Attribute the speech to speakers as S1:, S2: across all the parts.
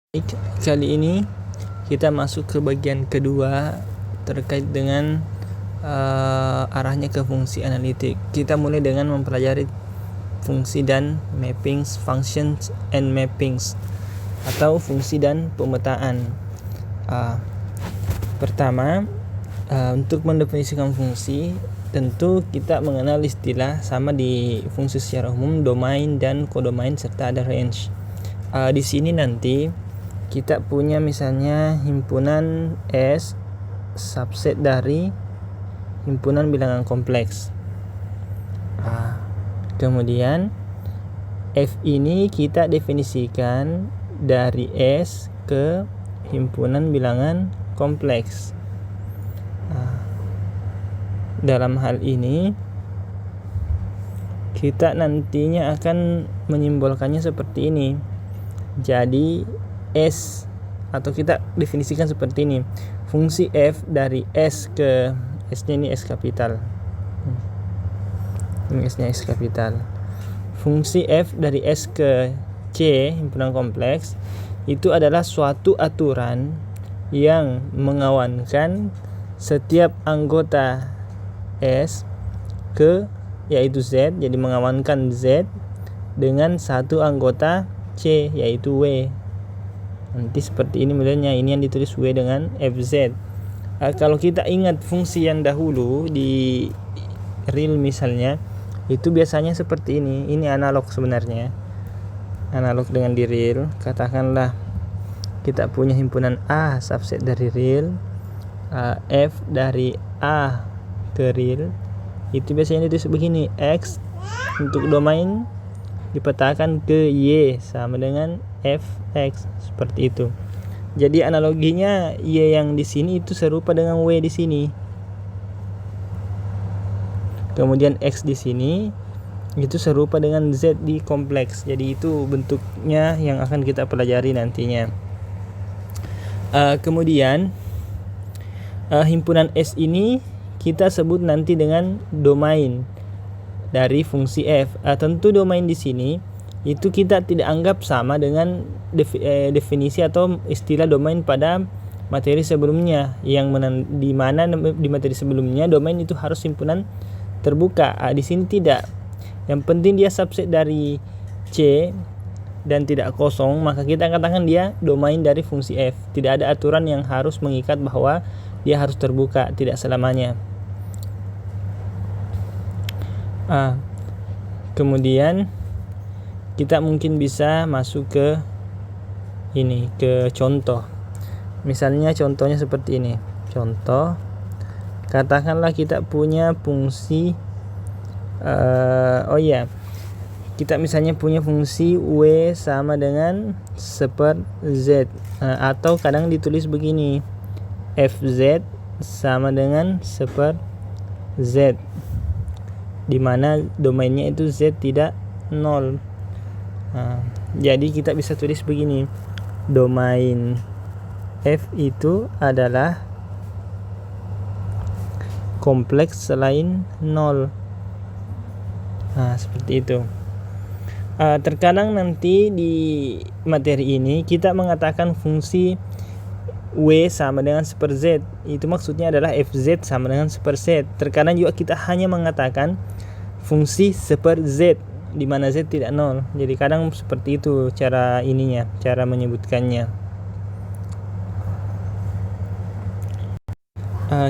S1: Baik, kali ini kita masuk ke bagian kedua terkait dengan arahnya ke fungsi analitik. Kita mulai dengan mempelajari fungsi dan mappings, functions and mappings, atau fungsi dan pemetaan. Pertama, untuk mendefinisikan fungsi, tentu kita mengenal istilah sama di fungsi secara umum, domain dan kodomain serta ada range. Di sini nanti kita punya misalnya himpunan S subset dari himpunan bilangan kompleks. Kemudian F ini kita definisikan dari S ke himpunan bilangan kompleks. Dalam hal ini kita nantinya akan menyimbolkannya seperti ini. Jadi S, atau kita definisikan seperti ini, fungsi F dari S ke S-nya ini S kapital. Ini S-nya S kapital. Fungsi F dari S ke C, himpunan kompleks, itu adalah suatu aturan yang mengawankan setiap anggota S ke yaitu Z, jadi mengawankan Z dengan satu anggota C yaitu W. Nanti seperti ini modelnya, ini yang ditulis W dengan FZ. Kalau kita ingat fungsi yang dahulu di real misalnya, itu biasanya seperti ini. Ini analog sebenarnya, analog dengan di real. Katakanlah kita punya himpunan A subset dari real, F dari A ke real, itu biasanya ditulis begini, X untuk domain dipetakan ke Y sama dengan Fx, seperti itu. Jadi analoginya Y yang di sini itu serupa dengan W di sini. Kemudian X di sini itu serupa dengan Z di kompleks. Jadi itu bentuknya yang akan kita pelajari nantinya. Kemudian himpunan S ini kita sebut nanti dengan domain dari fungsi F. Tentu domain di sini itu kita tidak anggap sama dengan definisi atau istilah domain pada materi sebelumnya, yang di mana di materi sebelumnya domain itu harus himpunan terbuka. Di sini tidak. Yang penting dia subset dari C dan tidak kosong, maka kita katakan dia domain dari fungsi F. Tidak ada aturan yang harus mengikat bahwa dia harus terbuka, tidak selamanya. Kemudian kita mungkin bisa masuk ke ini, ke contoh. Misalnya contohnya seperti ini. Contoh, katakanlah kita punya fungsi kita misalnya punya fungsi W sama dengan seper Z, atau kadang ditulis begini, FZ sama dengan seper Z, di mana domainnya itu Z tidak 0. Jadi kita bisa tulis begini, domain F itu adalah kompleks selain 0. Seperti itu. Terkadang nanti di materi ini kita mengatakan fungsi W sama dengan seper Z, itu maksudnya adalah FZ sama dengan seper Z. Terkadang juga kita hanya mengatakan fungsi seper Z, di mana Z tidak 0. Jadi kadang seperti itu cara ininya, cara menyebutkannya.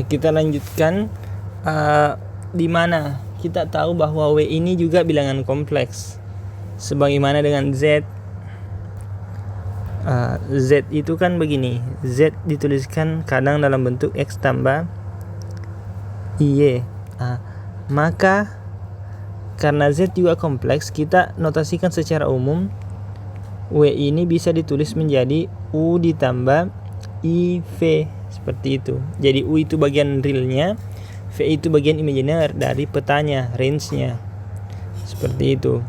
S1: Kita lanjutkan, di mana kita tahu bahwa W ini juga bilangan kompleks sebagaimana dengan Z. Z itu kan begini, Z dituliskan kadang dalam bentuk X tambah Y. Maka karena Z juga kompleks, kita notasikan secara umum W ini bisa ditulis menjadi U ditambah IV, seperti itu. Jadi U itu bagian realnya, V itu bagian imajiner dari petanya, range-nya, seperti itu.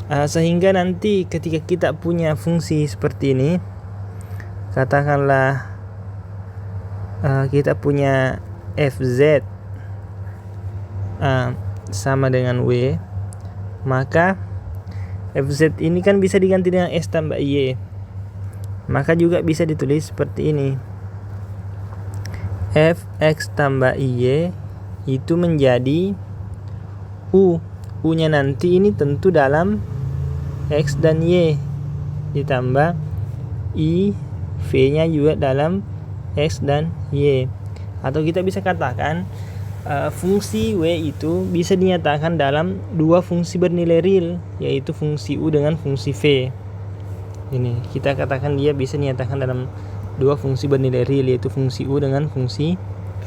S1: Sehingga nanti ketika kita punya fungsi seperti ini, katakanlah kita punya FZ sama dengan W, maka FZ ini kan bisa diganti dengan S tambah Y. Maka juga bisa ditulis seperti ini. Fx tambah IY itu menjadi U. U-nya nanti ini tentu dalam X dan Y. Ditambah I, V-nya juga dalam X dan Y. Atau kita bisa katakan fungsi W itu bisa dinyatakan dalam dua fungsi bernilai real, yaitu fungsi U dengan fungsi V. Ini kita katakan dia bisa dinyatakan dalam dua fungsi bernilai real, yaitu fungsi U dengan fungsi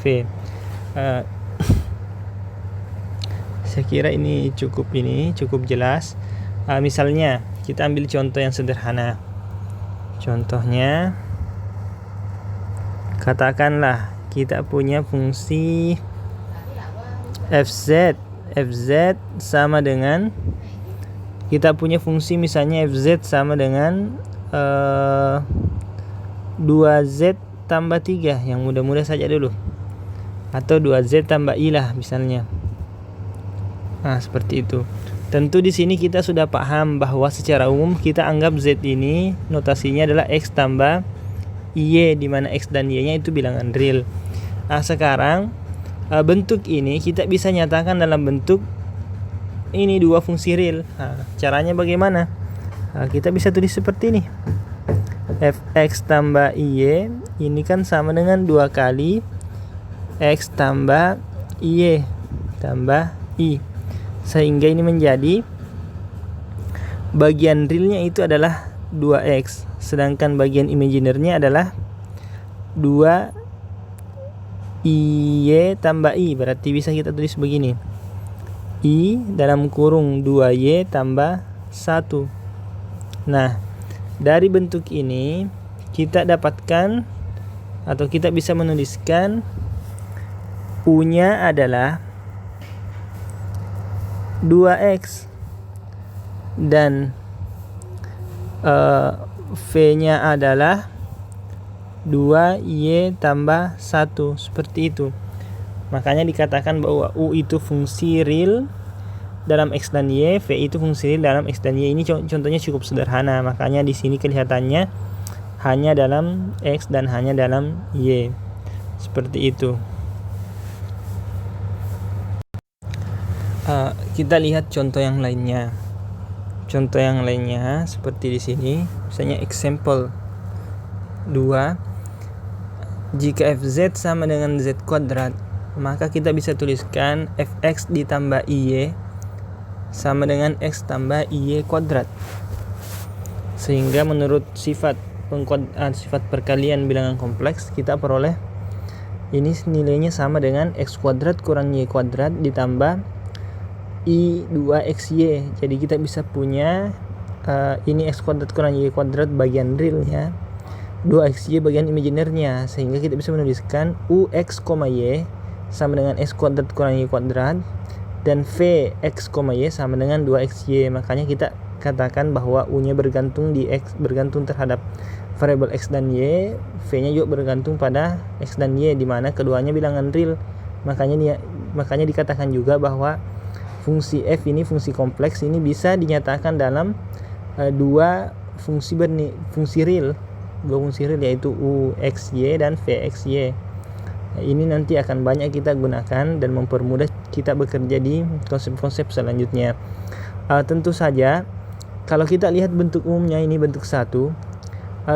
S1: V. Saya kira ini cukup jelas. Misalnya kita ambil contoh yang sederhana. Contohnya, katakanlah kita punya fungsi fz sama dengan, kita punya fungsi misalnya fz sama dengan 2z tambah 3, yang mudah-mudah saja dulu, atau 2z tambah i lah misalnya. Nah, seperti itu. Tentu di sini kita sudah paham bahwa secara umum kita anggap z ini notasinya adalah x tambah y, di mana x dan y-nya itu bilangan real. Nah, sekarang bentuk ini kita bisa nyatakan dalam bentuk ini dua fungsi real. Nah, caranya bagaimana? Kita bisa tulis seperti ini. Fx tambah y ini kan sama dengan 2 kali x tambah y tambah i. Sehingga ini menjadi bagian realnya itu adalah 2x, sedangkan bagian imaginernya adalah 2y tambah i. Berarti bisa kita tulis begini, i dalam kurung 2y tambah 1. Nah, dari bentuk ini kita dapatkan atau kita bisa menuliskan U-nya adalah 2x dan V-nya adalah 2y tambah 1, seperti itu. Makanya dikatakan bahwa U itu fungsi real dalam x dan y, V itu fungsi real dalam x dan y. Ini contohnya cukup sederhana, makanya di sini kelihatannya hanya dalam x dan hanya dalam y, seperti itu. Kita lihat contoh yang lainnya. Contoh yang lainnya seperti di sini, misalnya example 2. Jika fz sama dengan z kuadrat, maka kita bisa tuliskan fx ditambah iy sama dengan x tambah iy kuadrat. Sehingga menurut sifat perkalian bilangan kompleks, kita peroleh ini nilainya sama dengan x kuadrat kurang y kuadrat ditambah i 2xy. Jadi kita bisa punya ini x kuadrat kurang y kuadrat bagian realnya, 2xy bagian imaginernya, sehingga kita bisa menuliskan ux, y sama dengan x kuadrat kurang y kuadrat dan vx, y sama dengan 2xy. Makanya kita katakan bahwa u-nya bergantung di x, bergantung terhadap variabel x dan y, v-nya juga bergantung pada x dan y, di mana keduanya bilangan real. Makanya dikatakan juga bahwa fungsi f ini, fungsi kompleks ini bisa dinyatakan dalam dua fungsi real, yaitu uxy dan vxy. Ini nanti akan banyak kita gunakan dan mempermudah kita bekerja di konsep-konsep selanjutnya. Tentu saja kalau kita lihat bentuk umumnya ini bentuk 1,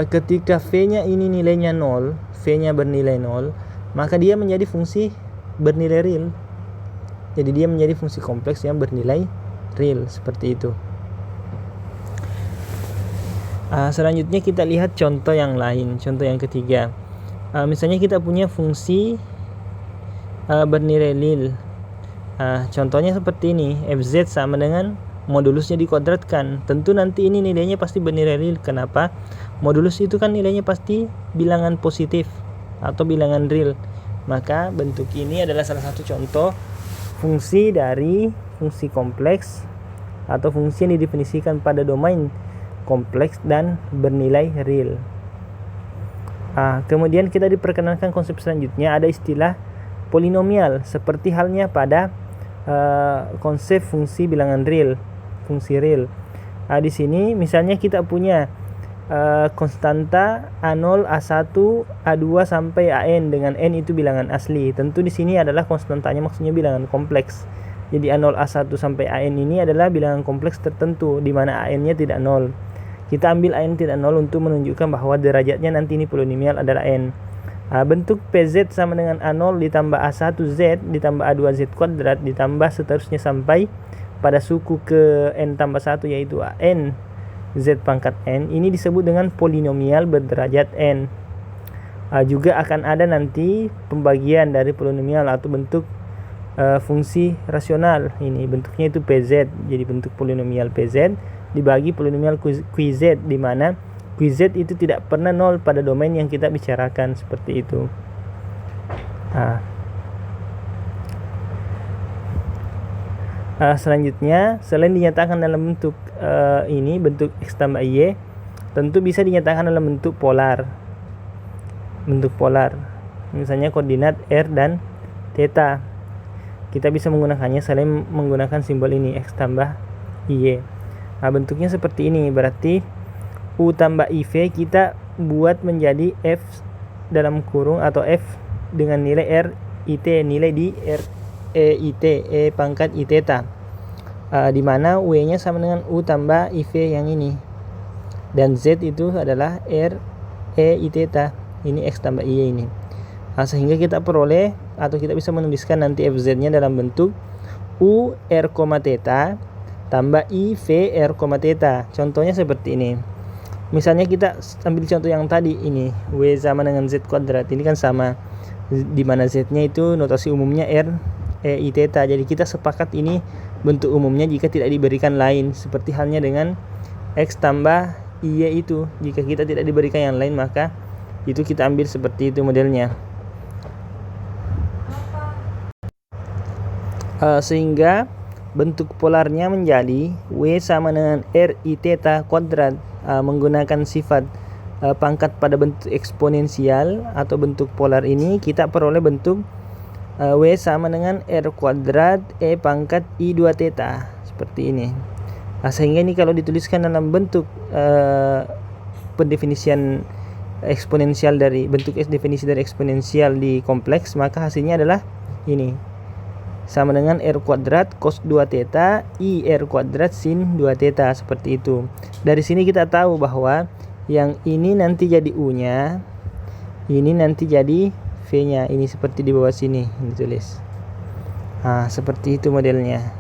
S1: ketika v-nya ini nilainya 0, v-nya bernilai 0, maka dia menjadi fungsi bernilai real. Jadi dia menjadi fungsi kompleks yang bernilai real, seperti itu. Selanjutnya kita lihat contoh yang lain, contoh yang ketiga. Misalnya kita punya fungsi bernilai real. Contohnya seperti ini, fz sama dengan modulusnya dikuadratkan. Tentu nanti ini nilainya pasti bernilai real. Kenapa? Modulus itu kan nilainya pasti bilangan positif atau bilangan real. Maka bentuk ini adalah salah satu contoh fungsi dari fungsi kompleks atau fungsi yang didefinisikan pada domain kompleks dan bernilai real. Kemudian kita diperkenalkan konsep selanjutnya, ada istilah polinomial, seperti halnya pada konsep fungsi bilangan real, fungsi real. Di sini misalnya kita punya konstanta A0, A1, A2 sampai AN dengan N itu bilangan asli. Tentu di sini adalah konstantanya maksudnya bilangan kompleks. Jadi A0, A1 sampai AN ini adalah bilangan kompleks tertentu di mana AN-nya tidak 0. Kita ambil AN tidak 0 untuk menunjukkan bahwa derajatnya nanti ini polinomial adalah N. Bentuk PZ sama dengan A0 ditambah A1Z ditambah A2Z kuadrat ditambah seterusnya sampai pada suku ke N tambah 1 yaitu AN Z pangkat N. Ini disebut dengan polinomial berderajat N. Juga akan ada nanti pembagian dari polinomial atau bentuk fungsi rasional. Ini bentuknya itu PZ. Jadi bentuk polinomial PZ dibagi polinomial QZ, di mana QZ itu tidak pernah 0 pada domain yang kita bicarakan, seperti itu. Selanjutnya, selain dinyatakan dalam bentuk ini, bentuk X tambah Y, tentu bisa dinyatakan dalam bentuk polar. Bentuk polar, misalnya koordinat R dan theta. Kita bisa menggunakannya selain menggunakan simbol ini, X tambah Y. Bentuknya seperti ini, berarti U tambah IV kita buat menjadi F dalam kurung atau F dengan nilai R IT, nilai di R IT, E pangkat I theta, di mana W nya sama dengan U tambah IV yang ini, dan Z itu adalah R E I theta, ini X tambah Y ini. Sehingga kita peroleh atau kita bisa menuliskan nanti FZ nya dalam bentuk U R, theta tambah I V R, theta. Contohnya seperti ini. Misalnya kita ambil contoh yang tadi ini, W sama dengan Z kuadrat, ini kan sama, di mana Z nya itu notasi umumnya R E I theta. Jadi kita sepakat ini bentuk umumnya jika tidak diberikan lain, seperti halnya dengan X tambah Y itu. Jika kita tidak diberikan yang lain, maka itu kita ambil seperti itu modelnya. Sehingga bentuk polarnya menjadi W sama dengan R I theta kuadrat, menggunakan sifat pangkat pada bentuk eksponensial atau bentuk polar ini, kita peroleh bentuk W sama dengan R kuadrat E pangkat I2 theta, seperti ini. Sehingga ini kalau dituliskan dalam bentuk pendefinisian eksponensial dari bentuk definisi dari eksponensial di kompleks, maka hasilnya adalah ini, sama dengan R kuadrat cos 2 theta I R kuadrat sin 2 theta, seperti itu. Dari sini kita tahu bahwa yang ini nanti jadi U nya, ini nanti jadi V nya, ini seperti di bawah sini ditulis. Seperti itu modelnya.